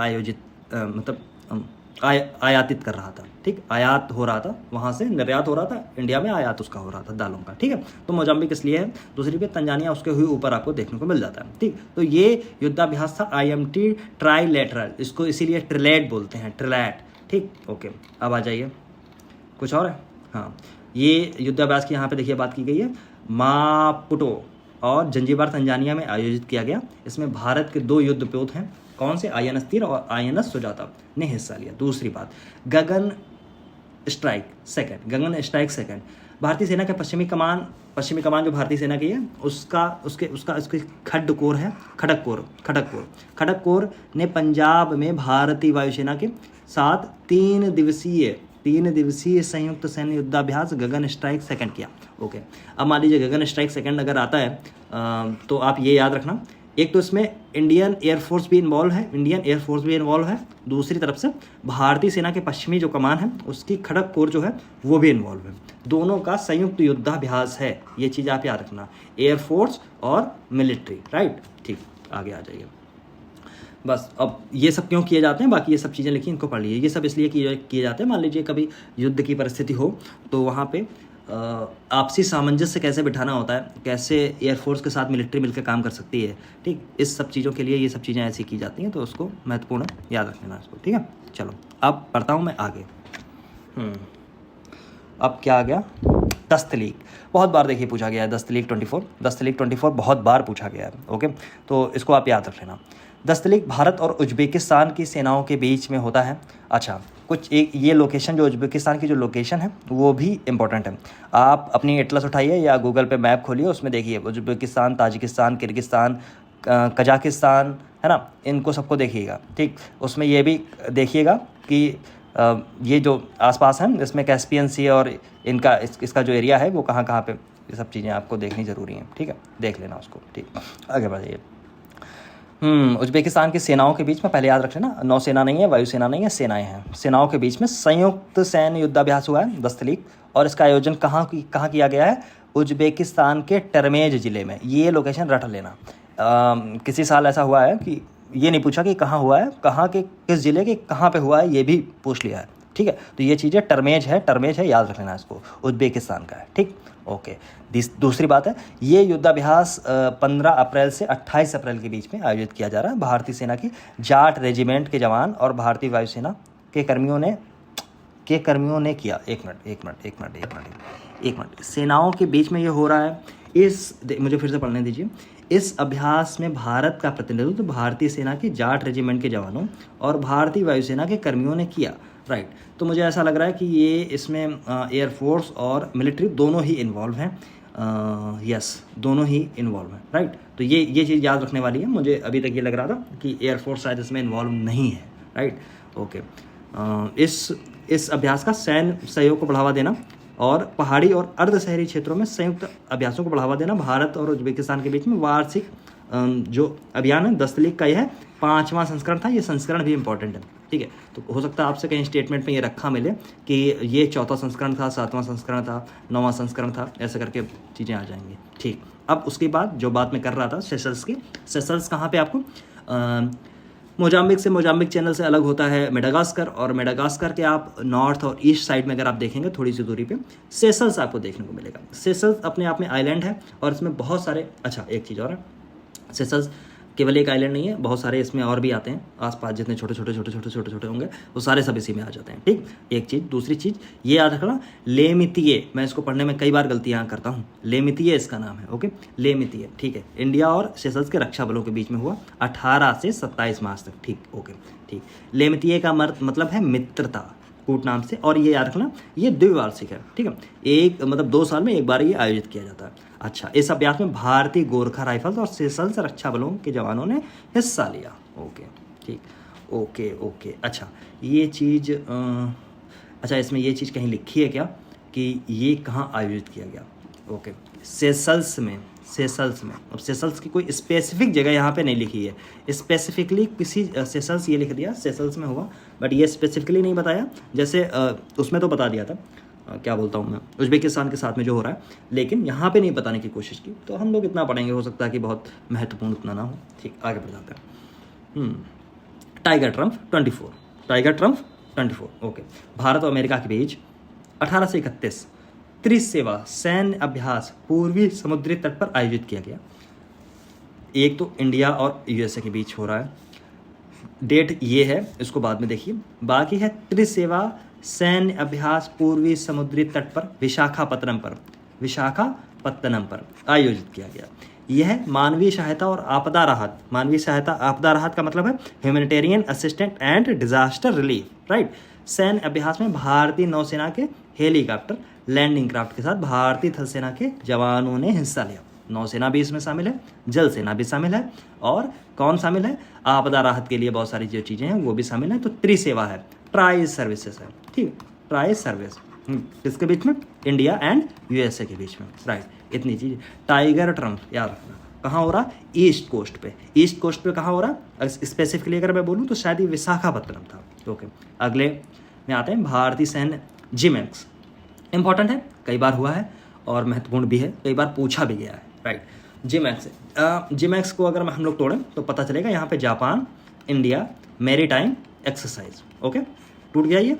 आयातित कर रहा था। ठीक, आयात हो रहा था, वहाँ से निर्यात हो रहा था, इंडिया में आयात उसका हो रहा था दालों का। ठीक है, तो मोजाम्बिक इसलिए है। दूसरी पे तंजानिया उसके हुए ऊपर आपको देखने को मिल जाता है। ठीक, तो ये युद्धाभ्यास था IMT ट्राईलैटरल, इसको इसीलिए ट्रिलैट बोलते हैं, ट्रिलैट। ठीक, ओके, अब आ जाइए, कुछ और है। हाँ, ये युद्धाभ्यास की यहाँ पे देखिए बात की गई है। मापुटो और जंजीबार तंजानिया में आयोजित किया गया। इसमें भारत के 2 युद्धपोत हैं, कौन से, INS तीर और INS सुजाता ने हिस्सा लिया। दूसरी बात, गगन स्ट्राइक सेकंड, भारतीय सेना के पश्चिमी कमान जो भारतीय सेना की है, उसके खड़क कोर ने पंजाब में भारतीय वायुसेना के साथ 3 दिवसीय संयुक्त सैन्य युद्धाभ्यास गगन स्ट्राइक सेकंड किया। ओके, अब मान लीजिए गगन स्ट्राइक सेकंड अगर आता है तो आप ये याद रखना, एक तो इसमें इंडियन एयरफोर्स भी इन्वॉल्व है, दूसरी तरफ से भारतीय सेना के पश्चिमी जो कमान है उसकी खड़क कोर जो है वो भी इन्वॉल्व है। दोनों का संयुक्त युद्धाभ्यास है, ये चीज़ आप याद रखना, एयरफोर्स और मिलिट्री। राइट, ठीक, आगे आ जाइए। बस, अब ये सब क्यों किए जाते हैं, बाकी ये सब चीज़ें लिखी, इनको पढ़ लीजिए। ये सब इसलिए किए जाते हैं, मान लीजिए कभी युद्ध की परिस्थिति हो तो वहाँ पे आपसी सामंजस्य कैसे बिठाना होता है, कैसे एयरफोर्स के साथ मिलिट्री मिलकर काम कर सकती है। ठीक, इस सब चीज़ों के लिए ये सब चीज़ें ऐसी की जाती हैं, तो उसको महत्वपूर्ण याद रख लेना इसको। ठीक है, चलो अब पढ़ता हूँ मैं आगे। अब क्या आ गया, दस्तलीक। बहुत बार देखिए पूछा गया है, दस्तलीक 24 बहुत बार पूछा गया है। ओके, तो इसको आप याद रख लेना। दस्तलीक भारत और उज्बेकिस्तान की सेनाओं के बीच में होता है। अच्छा, कुछ एक ये लोकेशन जो उज्बेकिस्तान की जो लोकेशन है वो भी इम्पोर्टेंट है। आप अपनी एटलस उठाइए या गूगल पे मैप खोलिए, उसमें देखिए उज्बेकिस्तान, ताजिकिस्तान, किर्गिस्तान, कजाकिस्तान, है ना, इनको सबको देखिएगा। ठीक, उसमें ये भी देखिएगा कि ये जो आसपास हैं इसमें कैस्पियन सी और इसका जो एरिया है वो कहाँ पे, ये सब चीज़ें आपको देखनी ज़रूरी हैं। ठीक है, देख लेना उसको। ठीक, आगे बढ़िए। उज्बेकिस्तान की सेनाओं के बीच में, पहले याद रख लेना, नौसेना नहीं है, वायुसेना नहीं है, सेनाएं हैं। सेनाओं के बीच में संयुक्त सैन्य युद्धाभ्यास हुआ है, दस्तलीक, और इसका आयोजन कहाँ किया गया है, उज्बेकिस्तान के टर्मेज ज़िले में। ये लोकेशन रट लेना। किसी साल ऐसा हुआ है कि ये नहीं पूछा कि कहाँ हुआ है, कहाँ के किस ज़िले के कहाँ पे हुआ है, ये भी पूछ लिया है। ठीक है, तो ये चीज़ें टर्मेज है, याद रख लेना इसको, उज्बेकिस्तान का है। ठीक, ओके। दूसरी बात है, ये युद्धाभ्यास 15 अप्रैल से 28 अप्रैल के बीच में आयोजित किया जा रहा है। भारतीय सेना की जाट रेजिमेंट के जवान और भारतीय वायुसेना के कर्मियों ने किया। एक मिनट, सेनाओं के बीच में ये हो रहा है। मुझे फिर से पढ़ने दीजिए। इस अभ्यास में भारत का प्रतिनिधित्व भारतीय सेना की जाट रेजिमेंट के जवानों और भारतीय वायुसेना के कर्मियों ने किया। राइट, तो मुझे ऐसा लग रहा है कि ये इसमें एयरफोर्स और मिलिट्री दोनों ही इन्वॉल्व हैं। यस, दोनों ही इन्वॉल्व हैं। राइट, तो ये चीज़ याद रखने वाली है। मुझे अभी तक ये लग रहा था कि एयरफोर्स शायद इसमें इन्वॉल्व नहीं है। Right, okay. इस अभ्यास का सैन्य सहयोग को बढ़ावा देना और पहाड़ी और अर्ध शहरी क्षेत्रों में संयुक्त अभ्यासों को बढ़ावा देना भारत और उज्बेकिस्तान के बीच में वार्षिक जो अभियान है दस्तलीक का, यह है 5वां संस्करण था। ये संस्करण भी इम्पोर्टेंट है। ठीक है, तो हो सकता है आपसे कहीं स्टेटमेंट में ये रखा मिले कि ये 4वां संस्करण था, 7वां संस्करण था, 9वां संस्करण था, ऐसे करके चीज़ें आ जाएंगी। ठीक, अब उसके बाद जो बात मैं कर रहा था सेशल्स की, सेशल्स कहाँ पे आपको मोजाम्बिक चैनल से अलग होता है मेडागास्कर, और मेडागास्कर के आप नॉर्थ और ईस्ट साइड में अगर आप देखेंगे थोड़ी सी दूरी पे सेशल्स आपको देखने को मिलेगा। सेशल्स अपने आप में आइलैंड है और इसमें बहुत सारे, अच्छा एक चीज़ और है, सेशल्स केवल एक आइलैंड नहीं है, बहुत सारे इसमें और भी आते हैं आसपास, जितने छोटे छोटे होंगे वो सारे सब इसी में आ जाते हैं। ठीक, एक चीज़। दूसरी चीज़ ये याद रखना, लेमितिये, मैं इसको पढ़ने में कई बार गलतियाँ करता हूँ, लेमितिये इसका नाम है। ओके, लेमितिये। ठीक है, इंडिया और सेशल्स के रक्षा बलों के बीच में हुआ 18 से 27 मार्च तक। ठीक, ओके, ठीक। लेमितिये का मतलब है मित्रता, कूट नाम से, और ये याद रखना ये द्विवार्षिक है। ठीक है, एक मतलब 2 साल में एक बार ये आयोजित किया जाता है। अच्छा, इस अभ्यास में भारतीय गोरखा राइफल्स और सेशल्स रक्षा बलों के जवानों ने हिस्सा लिया। ओके, ठीक, ओके। अच्छा, ये चीज़ अच्छा, इसमें ये चीज़ कहीं लिखी है क्या कि ये कहाँ आयोजित किया गया? ओके, सेशल्स में, सेशल्स में। अब सेशल्स की कोई स्पेसिफिक जगह यहाँ पे नहीं लिखी है, स्पेसिफिकली किसी सेशल्स ये लिख दिया सेशल्स में हुआ, बट ये स्पेसिफिकली नहीं बताया। जैसे उसमें तो बता दिया था, क्या बोलता हूँ मैं, उज्बेकिस्तान के साथ में जो हो रहा है, लेकिन यहाँ पे नहीं बताने की कोशिश की। तो हम लोग इतना पढ़ेंगे, हो सकता है कि बहुत महत्वपूर्ण उतना ना हो। ठीक, आगे बढ़ जाते हैं। Tiger Trump 24, tiger Trump 24, okay. Bharat और अमेरिका के बीच 1831 त्रिसेवा सैन्य अभ्यास पूर्वी समुद्री तट पर आयोजित किया गया। एक तो इंडिया और यूएसए के बीच हो रहा है, डेट ये है, इसको बाद में देखिए। बाकी है त्रिसेवा सैन्य अभ्यास पूर्वी समुद्री तट पर विशाखापत्तनम पर, विशाखापत्तनम पर आयोजित किया गया। यह मानवीय सहायता और आपदा राहत, मानवीय सहायता आपदा राहत का मतलब है humanitarian assistant and disaster relief, right. सैन्य अभ्यास में भारतीय नौसेना के हेलीकॉप्टर लैंडिंग क्राफ्ट के साथ भारतीय थल सेना के जवानों ने हिस्सा लिया। नौसेना भी इसमें शामिल है, जल सेना भी शामिल है, और कौन शामिल है, आपदा राहत के लिए बहुत सारी जो चीज़ें हैं वो भी शामिल है। तो त्रिसेवा है, ट्राई सर्विसेज है, ठीक, ट्राई सर्विस किसके बीच में, इंडिया एंड यूएसए के बीच में, राइट। इतनी चीज़। टाइगर ट्रम्प याद रखना, कहाँ हो रहा, ईस्ट कोस्ट पे, ईस्ट कोस्ट पे कहाँ हो रहा, स्पेसिफिकली अगर मैं बोलूँ तो शायद ये विशाखापत्तनम था। ओके, अगले में आते हैं भारतीय सैन्य जिमैक्स। इंपॉर्टेंट है, कई बार हुआ है और महत्वपूर्ण भी है, कई बार पूछा भी गया है, राइट। जिमैक्स, जिमैक्स को अगर हम लोग तोड़ें तो पता चलेगा यहाँ पे Japan India maritime exercise, okay, टूट गया ये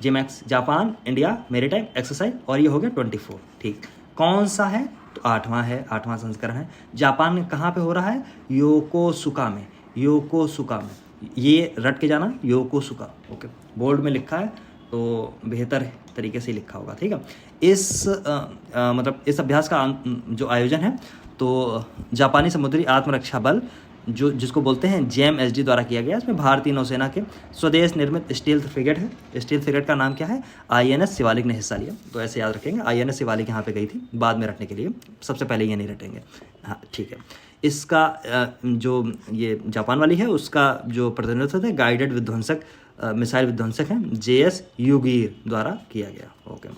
JIMEX, Japan India maritime exercise, और ये हो गया 24, ठीक। कौन सा है, तो 8वां है, 8वां संस्करण है। जापान में कहाँ पे हो रहा है, योकोसुका में, योकोसुका में, ये रट के जाना, योकोसुका, ओके। बोर्ड में लिखा है तो बेहतर तरीके से लिखा होगा, ठीक है। इस मतलब इस अभ्यास का जो आयोजन है तो जापानी समुद्री आत्मरक्षा बल जो जिसको बोलते हैं JMSD द्वारा किया गया। इसमें भारतीय नौसेना के स्वदेश निर्मित स्टील्थ फ्रिगेट है, स्टील्थ फ्रिगेट का नाम क्या है, INS शिवालिक ने हिस्सा लिया। तो ऐसे याद रखेंगे, INS शिवालिक यहाँ पे गई थी, बाद में रटने के लिए, सबसे पहले ये नहीं रटेंगे, हाँ ठीक है। इसका जो ये जापान वाली है उसका जो प्रतिनिधित्व है गाइडेड विध्वंसक मिसाइल विध्वंसक हैं JS युगीर द्वारा किया गया, ओके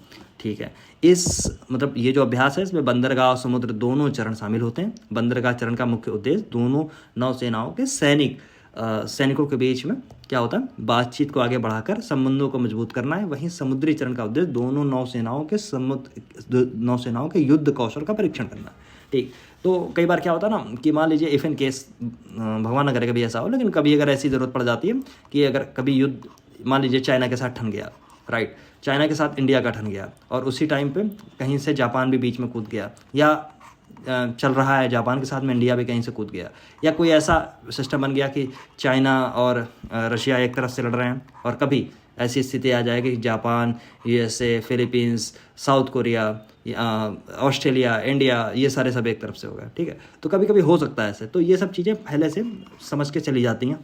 ठीक है। इस मतलब ये जो अभ्यास है इसमें बंदरगाह और समुद्र दोनों चरण शामिल होते हैं। बंदरगाह चरण का मुख्य उद्देश्य दोनों नौसेनाओं के सैनिकों के बीच में क्या होता है, बातचीत को आगे बढ़ाकर संबंधों को मजबूत करना है। वहीं समुद्री चरण का उद्देश्य दोनों नौसेनाओं के युद्ध कौशल का परीक्षण करना है, ठीक। तो कई बार क्या होता है ना कि मान लीजिए इफ इन केस, भगवान न करे कभी ऐसा हो, लेकिन कभी अगर ऐसी ज़रूरत पड़ जाती है कि अगर कभी युद्ध मान लीजिए चाइना के साथ ठन गया, राइट, चाइना के साथ इंडिया का ठन गया, और उसी टाइम पे कहीं से जापान भी बीच में कूद गया, या चल रहा है जापान के साथ में इंडिया भी कहीं से कूद गया, या कोई ऐसा सिस्टम बन गया कि चाइना और रशिया एक तरफ से लड़ रहे हैं, और कभी ऐसी स्थिति आ जाएगी कि Japan, USA, Philippines, south Korea, Australia, India, ये सारे सब एक तरफ से हो गए, ठीक है। तो कभी कभी हो सकता है ऐसे, तो ये सब चीज़ें पहले से समझ के चली जाती हैं।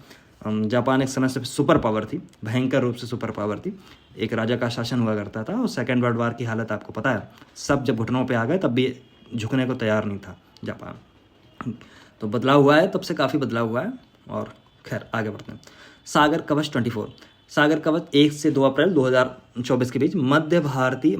जापान एक समय से सुपर पावर थी, भयंकर रूप से सुपर पावर थी, एक राजा का शासन हुआ करता था, और सेकेंड वर्ल्ड वॉर की हालत आपको पता है, सब जब घुटनों पे आ गए तब भी झुकने को तैयार नहीं था जापान। तो बदलाव हुआ है, तब से काफ़ी बदलाव हुआ है, और खैर आगे बढ़ते हैं। सागर कवच 24, सागर कवच 1 से 2 अप्रैल 2024 के बीच मध्य भारतीय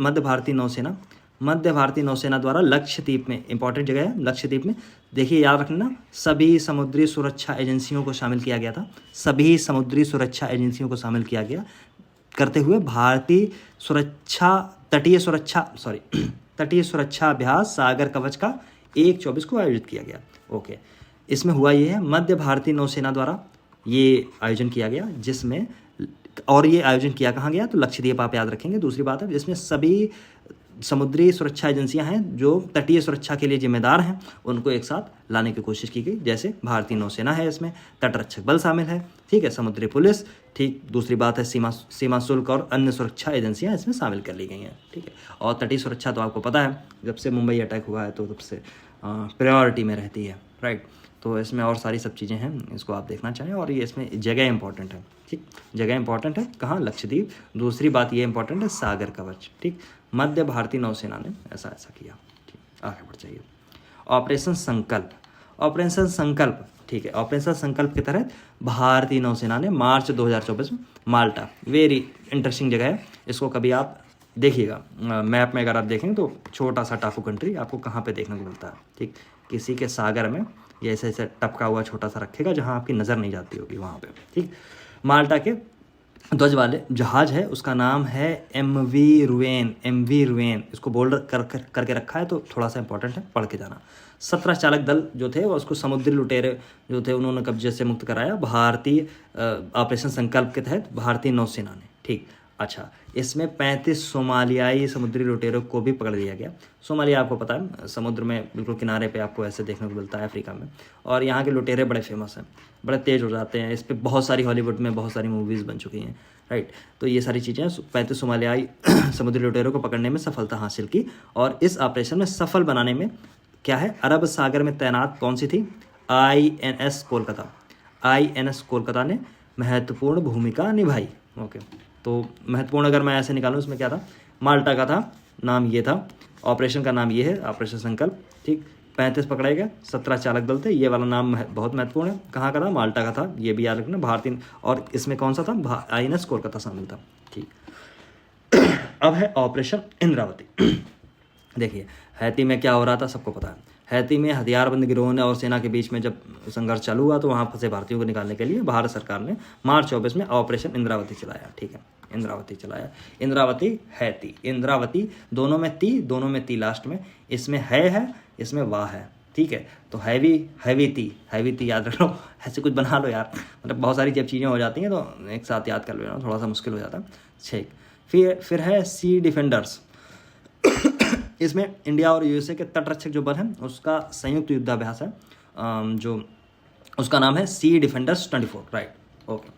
नौसेना द्वारा लक्षद्वीप में, इंपॉर्टेंट जगह है लक्षद्वीप में, देखिए याद रखना, सभी समुद्री सुरक्षा एजेंसियों को शामिल किया गया था, सभी समुद्री सुरक्षा एजेंसियों को शामिल किया गया करते हुए भारतीय तटीय सुरक्षा अभ्यास सागर कवच का 1/24 को आयोजित किया गया, ओके। इसमें हुआ ये है, मध्य भारतीय नौसेना द्वारा ये आयोजन किया गया, जिसमें, और ये आयोजन किया कहाँ गया, तो लक्षद्वीप आप याद रखेंगे। दूसरी बात है, जिसमें सभी समुद्री सुरक्षा एजेंसियां हैं जो तटीय सुरक्षा के लिए जिम्मेदार हैं, उनको एक साथ लाने की कोशिश की गई। जैसे भारतीय नौसेना है, इसमें तटरक्षक बल शामिल है, ठीक है, समुद्री पुलिस, ठीक। दूसरी बात है सीमा शुल्क और अन्य सुरक्षा एजेंसियां इसमें शामिल कर ली गई हैं, ठीक है। और तटीय सुरक्षा तो आपको पता है, जब से मुंबई अटैक हुआ है तो तब से प्रायोरिटी में रहती है, राइट। तो इसमें और सारी सब चीज़ें हैं, इसको आप देखना चाहें, और ये इसमें जगह इंपॉर्टेंट है, ठीक, जगह इंपॉर्टेंट है, कहाँ, लक्षद्वीप। दूसरी बात ये इंपॉर्टेंट है, सागर कवच, ठीक, मध्य भारतीय नौसेना ने ऐसा किया, ठीक। आगे बढ़ जाइए। ऑपरेशन संकल्प, ठीक है। ऑपरेशन संकल्प के तहत भारतीय नौसेना ने मार्च 2024 में माल्टा, वेरी इंटरेस्टिंग जगह है, इसको कभी आप देखिएगा मैप में अगर आप देखें तो छोटा सा टापू कंट्री आपको कहाँ पे देखने को मिलता है, ठीक, किसी के सागर में ये ऐसे ऐसे टपका हुआ छोटा सा रखेगा जहाँ आपकी नज़र नहीं जाती होगी वहाँ पे, ठीक। माल्टा के ध्वज वाले जहाज है उसका नाम है MV रुएन, MV रुएन, इसको बोल्ड करके रखा है तो थोड़ा सा इंपॉर्टेंट है, पढ़ के जाना। 17 चालक दल जो थे वो उसको समुद्री लुटेरे जो थे उन्होंने कब्जे से मुक्त कराया भारतीय ऑपरेशन संकल्प के तहत भारतीय नौसेना ने, ठीक। अच्छा, इसमें 35 सोमालियाई समुद्री लुटेरों को भी पकड़ लिया गया। सोमालिया आपको पता है समुद्र में बिल्कुल किनारे पे आपको ऐसे देखने को मिलता है अफ्रीका में, और यहाँ के लुटेरे बड़े फेमस हैं, बड़े तेज़ हो जाते हैं। इस पर बहुत सारी हॉलीवुड में बहुत सारी मूवीज़ बन चुकी हैं, राइट। तो ये सारी चीज़ें 35 सोमालियाई समुद्री लुटेरों को पकड़ने में सफलता हासिल की, और इस ऑपरेशन में सफल बनाने में क्या है, अरब सागर में तैनात कौन सी थी, INS कोलकाता, INS कोलकाता ने महत्वपूर्ण भूमिका निभाई। ओके, तो महत्वपूर्ण अगर मैं ऐसे निकालूँ इसमें क्या था, माल्टा का था नाम ये था, ऑपरेशन का नाम ये है ऑपरेशन संकल्प, ठीक। 35 पकड़े गए, 17 चालक दल थे, ये वाला नाम बहुत महत्वपूर्ण है। कहाँ का था, माल्टा का था, ये भी याद रखना, भारतीय, और इसमें कौन सा था, INS कोलकाता शामिल था, ठीक। अब है ऑपरेशन इंद्रावती। देखिए हैती में क्या हो रहा था सबको पता है। हैती में हथियारबंद गिरोह ने और सेना के बीच में जब संघर्ष चालू हुआ तो वहाँ फंसे भारतीयों को निकालने के लिए भारत सरकार ने मार्च 24 में ऑपरेशन इंद्रावती चलाया, ठीक है, इंद्रावती चलाया। इंद्रावती हैती, इंद्रावती दोनों में ती लास्ट में, इसमें है इसमें वाह है, ठीक है। तो हैवी ती याद रख लो, ऐसे कुछ बना लो यार, मतलब बहुत सारी जब चीज़ें हो जाती हैं तो एक साथ याद कर लो, थोड़ा सा मुश्किल हो जाता है, ठीक। फिर है सी डिफेंडर्स। इसमें इंडिया और USA के तटरक्षक जो बल है उसका संयुक्त युद्धाभ्यास है, जो उसका नाम है सी डिफेंडर्स 24, राइट। ओके,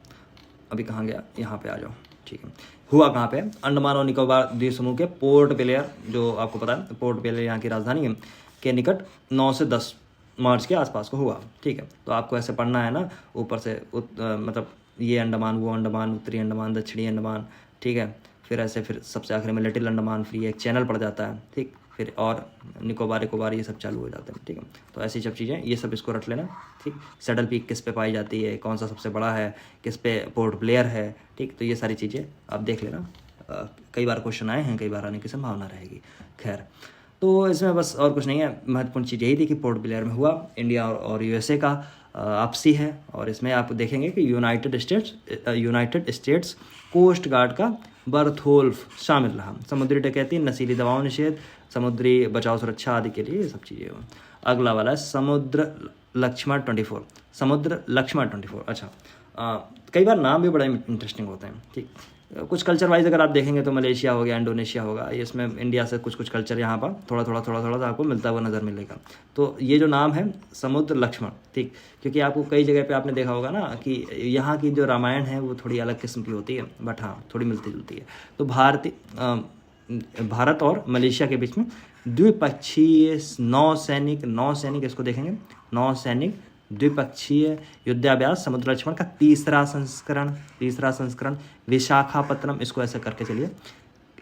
अभी कहाँ गया, यहाँ पे आ जाओ, ठीक है। हुआ कहाँ पे, अंडमान और निकोबार द्वीप समूह के पोर्ट ब्लेयर, जो आपको पता है पोर्ट ब्लेयर यहाँ की राजधानी है, के निकट 9 से 10 मार्च के आसपास को हुआ, ठीक है। तो आपको ऐसे पढ़ना है ना, ऊपर से मतलब ये अंडमान, वो अंडमान, उत्तरी अंडमान, दक्षिणी अंडमान, ठीक है। फिर सबसे आखिर में लिटिल अंडमान, फिर एक चैनल पड़ जाता है, ठीक। फिर और निकोबार ये सब चालू हो जाते हैं, ठीक है। तो ऐसी सब चीज़ें, ये सब इसको रट लेना, ठीक। सैडल पीक किस पे पाई जाती है, कौन सा सबसे बड़ा है, किस पे पोर्ट ब्लेयर है, ठीक। तो ये सारी चीज़ें आप देख लेना, कई बार क्वेश्चन आए हैं, कई बार आने की संभावना रहेगी। खैर, तो इसमें बस और कुछ नहीं है, महत्वपूर्ण चीज़ यही थी कि पोर्ट ब्लेयर में हुआ, इंडिया और USA का आपसी है, और इसमें आप देखेंगे कि यूनाइटेड स्टेट्स कोस्ट गार्ड का बर्थोल्फ शामिल रहा। समुद्री डकैती, नशीली दवाओं निषेध, समुद्री बचाव सुरक्षा आदि के लिए ये सब चीज़ें हुई। अगला वाला है समुद्र लक्ष्मण 24। अच्छा, कई बार नाम भी बड़े इंटरेस्टिंग होते हैं, ठीक। कुछ कल्चर वाइज अगर आप देखेंगे तो मलेशिया हो गया, इंडोनेशिया होगा, इसमें इंडिया से कुछ कल्चर यहाँ पर थोड़ा सा आपको मिलता हुआ नज़र मिलेगा। तो ये जो नाम है समुद्र लक्ष्मण, ठीक, क्योंकि आपको कई जगह पे आपने देखा होगा ना कि यहाँ की जो रामायण है वो थोड़ी अलग किस्म की होती है, बट हाँ थोड़ी मिलती जुलती है। तो भारत और मलेशिया के बीच में द्विपक्षीय नौसैनिक इसको देखेंगे, नौसैनिक द्विपक्षीय युद्धाभ्यास समुद्र लक्ष्मण का तीसरा संस्करण विशाखापत्तनम, इसको ऐसे करके चलिए,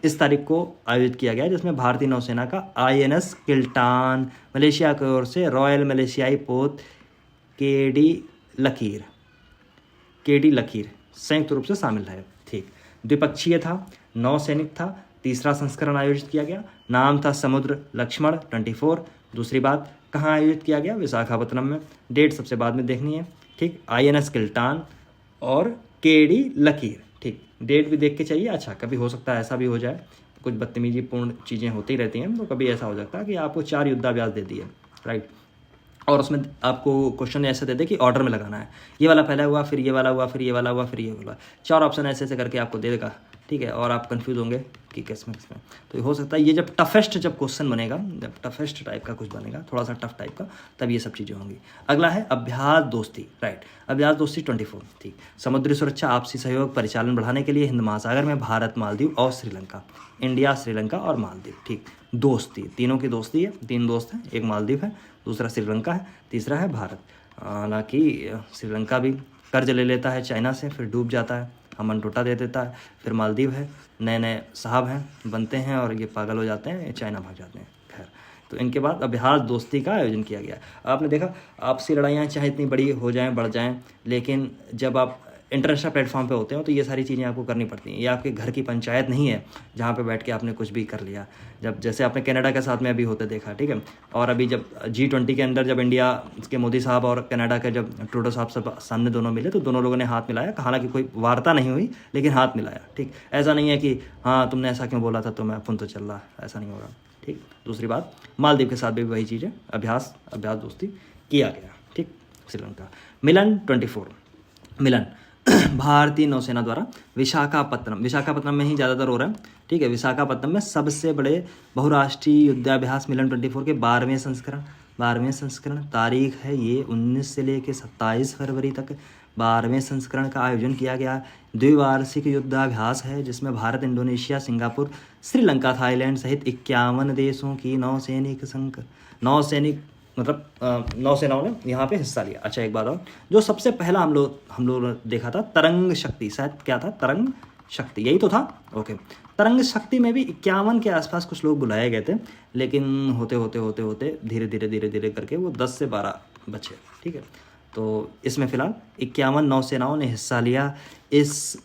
इस तारीख को आयोजित किया गया, जिसमें भारतीय नौसेना का INS किल्टान, मलेशिया की ओर से रॉयल मलेशियाई पोत केडी लकीर संयुक्त रूप से शामिल है, ठीक। द्विपक्षीय था, नौसैनिक था, तीसरा संस्करण आयोजित किया गया, नाम था समुद्र लक्ष्मण 24। दूसरी बात, कहाँ आयोजित किया गया, विशाखापत्तनम में। डेट सबसे बाद में देखनी है, ठीक। INS किल्टान और KD लकीर, ठीक। डेट भी देख के चाहिए। अच्छा, कभी हो सकता है ऐसा भी हो जाए, कुछ बदतमीजी पूर्ण चीज़ें होती रहती हैं, तो कभी ऐसा हो सकता है कि आपको 4 युद्धाभ्यास दे दिए, राइट, और उसमें आपको क्वेश्चन ऐसे दे दे कि ऑर्डर में लगाना है, ये वाला पहले हुआ, फिर ये वाला हुआ, फिर ये वाला हुआ, फिर ये वाला, 4 ऑप्शन ऐसे करके आपको दे देगा, ठीक है। और आप कंफ्यूज होंगे कि किसमें। तो हो सकता है ये जब टफेस्ट क्वेश्चन बनेगा, जब टफेस्ट टाइप का कुछ बनेगा, थोड़ा सा टफ टाइप का, तब ये सब चीज़ें होंगी। अगला है अभ्यास दोस्ती, राइट, अभ्यास दोस्ती 24, ठीक। समुद्री सुरक्षा, आपसी सहयोग, परिचालन बढ़ाने के लिए हिंद महासागर में भारत, मालदीव और श्रीलंका, इंडिया, श्रीलंका और मालदीव, ठीक। दोस्ती, तीनों की दोस्ती है, 3 दोस्त हैं, एक मालदीव है, दूसरा श्रीलंका है, तीसरा है भारत। हालांकि श्रीलंका भी कर्ज ले लेता है चाइना से, फिर डूब जाता है, अमन टोटा दे देता है। फिर मालदीव है, नए साहब हैं, बनते हैं और ये पागल हो जाते हैं, चाइना भाग जाते हैं। खैर, तो इनके बाद अभ्यास दोस्ती का आयोजन किया गया। आपने देखा आपसी लड़ाइयाँ चाहे इतनी बड़ी हो जाएं, बढ़ जाएं, लेकिन जब आप इंटरनेशनल प्लेटफॉर्म पे होते हो तो ये सारी चीज़ें आपको करनी पड़ती हैं। ये आपके घर की पंचायत नहीं है जहाँ पे बैठ के आपने कुछ भी कर लिया। जब जैसे आपने कनाडा के साथ में अभी होते देखा, ठीक है। और अभी जब G20 के अंदर जब इंडिया के मोदी साहब और कनाडा के जब ट्रूडो साहब सब सामने दोनों मिले तो दोनों लोगों ने हाथ मिलाया। हालांकि कोई वार्ता नहीं हुई लेकिन हाथ मिलाया, ठीक। ऐसा नहीं है कि हाँ तुमने ऐसा क्यों बोला था तो मैं फोन तो चल रहा, ऐसा नहीं होगा, ठीक। दूसरी बात, मालदीव के साथ भी वही चीज़ है, अभ्यास दोस्ती किया गया, ठीक। श्रीलंका मिलन 24 मिलन भारतीय नौसेना द्वारा विशाखापत्तनम में ही ज़्यादातर हो रहा है, ठीक है। विशाखापत्तनम में सबसे बड़े बहुराष्ट्रीय युद्धाभ्यास मिलन 24 के 12वें संस्करण तारीख है ये 19 से लेकर 27 फरवरी तक 12वें संस्करण का आयोजन किया गया। द्विवार्षिक युद्धाभ्यास है जिसमें Bharat, Indonesia, Singapore, Sri Lanka, Thailand सहित 51 देशों की नौसेनाओं ने यहाँ पे हिस्सा लिया। अच्छा एक बात और, जो सबसे पहला हम लोग ने देखा था तरंग शक्ति, शायद क्या था, तरंग शक्ति, यही तो था, ओके। तरंग शक्ति में भी 51 के आसपास कुछ लोग बुलाए गए थे, लेकिन होते होते धीरे धीरे करके वो 10 से 12 बचे, ठीक है। तो इसमें फिलहाल 51 नौसेनाओं ने हिस्सा लिया। इस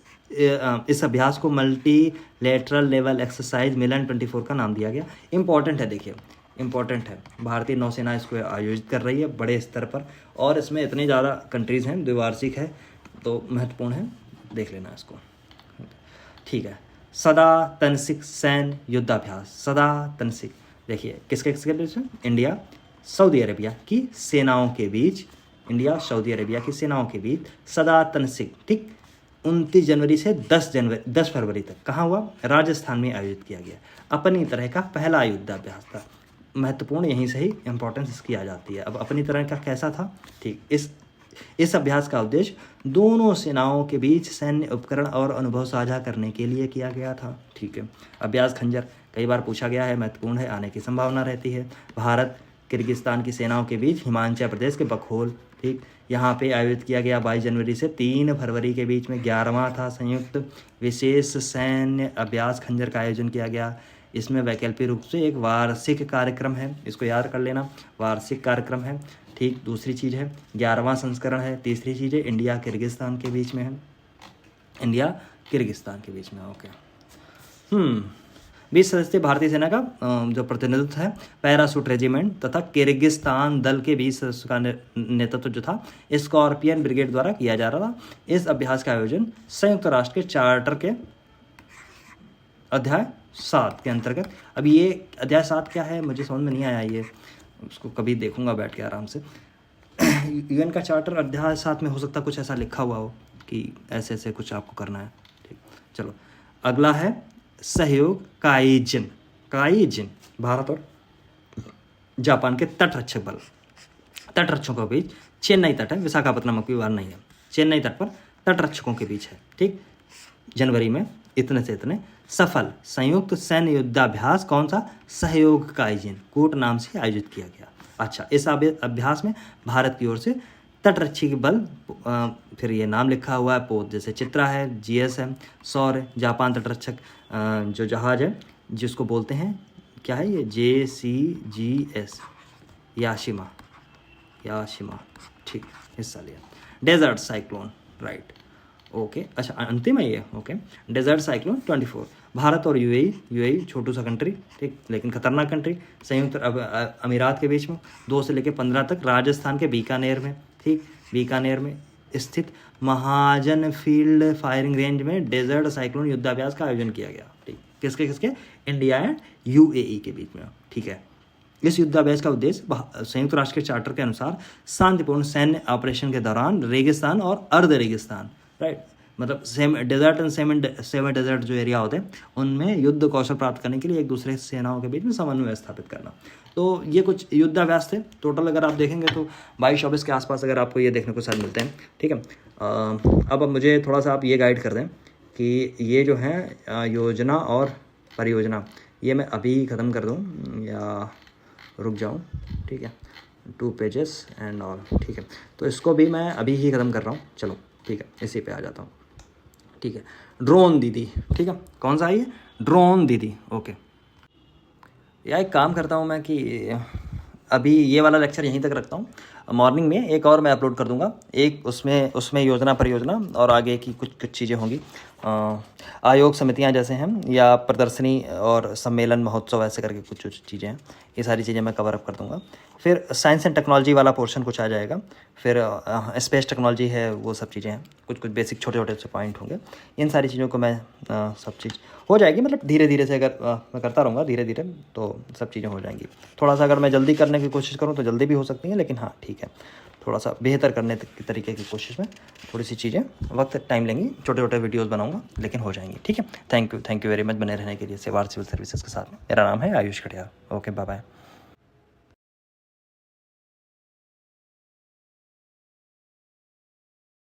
अभ्यास को मल्टीलेटरल लेवल एक्सरसाइज मिलन 24 का नाम दिया गया। इम्पॉर्टेंट है, देखिए इम्पॉर्टेंट है, भारतीय नौसेना इसको आयोजित कर रही है बड़े स्तर पर, और इसमें इतने ज़्यादा कंट्रीज़ हैं, द्विवार्षिक है तो महत्वपूर्ण है, देख लेना इसको, ठीक है। सदा तनसिक सैन्य युद्धाभ्यास, सदा तनसिक, देखिए किसके बीच में, इंडिया सऊदी अरेबिया की सेनाओं के बीच, सदा तनसिक, ठीक। 29 जनवरी से 10 फरवरी तक कहाँ हुआ, राजस्थान में आयोजित किया गया। अपनी तरह का पहला युद्धाभ्यास था, महत्वपूर्ण, यहीं से ही इंपॉर्टेंस इसकी आ जाती है। अब अपनी तरह का कैसा था, ठीक। इस अभ्यास का उद्देश्य दोनों सेनाओं के बीच सैन्य उपकरण और अनुभव साझा करने के लिए किया गया था, ठीक है। अभ्यास खंजर कई बार पूछा गया है, महत्वपूर्ण है, आने की संभावना रहती है। भारत किर्गिस्तान की सेनाओं के बीच हिमाचल प्रदेश के बखोल, ठीक, यहाँ पे आयोजित किया गया 22 जनवरी से 3 फरवरी के बीच में। 11वां था संयुक्त विशेष सैन्य अभ्यास खंजर का आयोजन किया गया। इसमें वैकल्पिक रूप से एक वार्षिक कार्यक्रम है, इसको याद कर लेना, वार्षिक कार्यक्रम है, ठीक। दूसरी चीज़ है 11वां संस्करण है। तीसरी चीज़ है इंडिया किर्गिस्तान के बीच में है, ओके। 20 सदस्यीय भारतीय सेना का जो प्रतिनिधित्व है पैरासूट रेजिमेंट तथा किर्गिस्तान दल के 20 सदस्यों का नेतृत्व जो था स्कॉर्पियन ब्रिगेड द्वारा किया जा रहा था। इस अभ्यास का आयोजन संयुक्त राष्ट्र के चार्टर के अध्याय 7 के अंतर्गत, अब ये अध्याय 7 क्या है मुझे समझ में नहीं आया, ये उसको कभी देखूंगा बैठ के आराम से। यूएन का चार्टर अध्याय 7 में हो सकता कुछ ऐसा लिखा हुआ हो कि ऐसे ऐसे कुछ आपको करना है, ठीक। चलो अगला है सहयोग काईजिन, भारत और जापान के तटरक्षक बल, तटरक्षकों के बीच चेन्नई तट है, विशाखापत्तनम की बार नहीं है, चेन्नई तट पर तटरक्षकों के बीच है, ठीक। जनवरी में इतने से इतने सफल संयुक्त सैन्य युद्धाभ्यास, कौन सा, सहयोग काईजिन कोट नाम से आयोजित किया गया। अच्छा, इस अभ्यास में भारत की ओर से तटरक्षी बल, फिर ये नाम लिखा हुआ है पोत, जैसे चित्रा है, GS है, सौर जापान तटरक्षक जो जहाज है जिसको बोलते हैं क्या है ये, JCGS याशिमा, ठीक, हिस्सा लिया। Desert cyclone, right, okay. अच्छा अंतिम है ये, ओके। डेजर्ट साइक्लोन 24, भारत और यूएई छोटू सा कंट्री, ठीक, लेकिन खतरनाक कंट्री, संयुक्त अमीरात के बीच में 2 से लेकर 15 तक, राजस्थान के बीकानेर में, ठीक, बीकानेर में स्थित महाजन फील्ड फायरिंग रेंज में डेजर्ट साइक्लोन युद्धाभ्यास का आयोजन किया गया, ठीक। किसके, इंडिया एंड UAE के बीच में, ठीक है। इस युद्धाभ्यास का उद्देश्य संयुक्त राष्ट्र के चार्टर के अनुसार शांतिपूर्ण सैन्य ऑपरेशन के दौरान रेगिस्तान और अर्ध रेगिस्तान, राइट, मतलब डेजर्ट एंड सेमी डेजर्ट जो एरिया होते हैं उनमें युद्ध कौशल प्राप्त करने के लिए एक दूसरे सेनाओं के बीच में समन्वय स्थापित करना। तो ये कुछ युद्धाभ्यास थे टोटल, अगर आप देखेंगे तो 22-24 के आसपास अगर आपको ये देखने को शायद मिलते हैं, ठीक है। अब मुझे थोड़ा सा आप ये गाइड कर दें कि ये जो है योजना और परियोजना, ये मैं अभी ख़त्म कर दूँ या रुक जाऊँ, ठीक है, 2 पेजेस एंड ऑल, ठीक है। तो इसको भी मैं अभी ही ख़त्म कर रहा हूँ, चलो ठीक है, इसी पे आ जाता हूँ, ठीक है। ड्रोन दीदी, ठीक है, कौन सा है ये, ड्रोन दीदी, ओके। या एक काम करता हूँ मैं कि अभी ये वाला लेक्चर यहीं तक रखता हूँ। मॉर्निंग में एक और मैं अपलोड कर दूंगा, एक उसमें योजना परियोजना और आगे की कुछ चीज़ें होंगी, आयोग समितियां जैसे हैं या प्रदर्शनी और सम्मेलन महोत्सव ऐसे करके कुछ चीज़ें हैं, ये सारी चीज़ें मैं कवर अप कर दूंगा। फिर साइंस एंड टेक्नोलॉजी वाला पोर्शन कुछ आ जाएगा, फिर स्पेस टेक्नोलॉजी है, वो सब चीज़ें हैं, कुछ बेसिक छोटे से पॉइंट होंगे। इन सारी चीज़ों को मैं सब चीज़ हो जाएगी, मतलब धीरे धीरे से अगर मैं करता रहूँगा धीरे धीरे तो सब चीज़ें हो जाएंगी। थोड़ा सा अगर मैं जल्दी करने की कोशिश करूँ तो जल्दी भी हो सकती हैं, लेकिन हाँ ठीक है, थोड़ा सा बेहतर करने की तरीके की कोशिश में थोड़ी सी चीज़ें वक्त टाइम लेंगी, छोटे वीडियोस बनाऊंगा लेकिन हो जाएंगी। ठीक है, थैंक यू वेरी मच बने रहने के लिए सेवा सिविल सर्विसेज के साथ में। मेरा नाम है Ayush Katiyar. Okay, bye bye.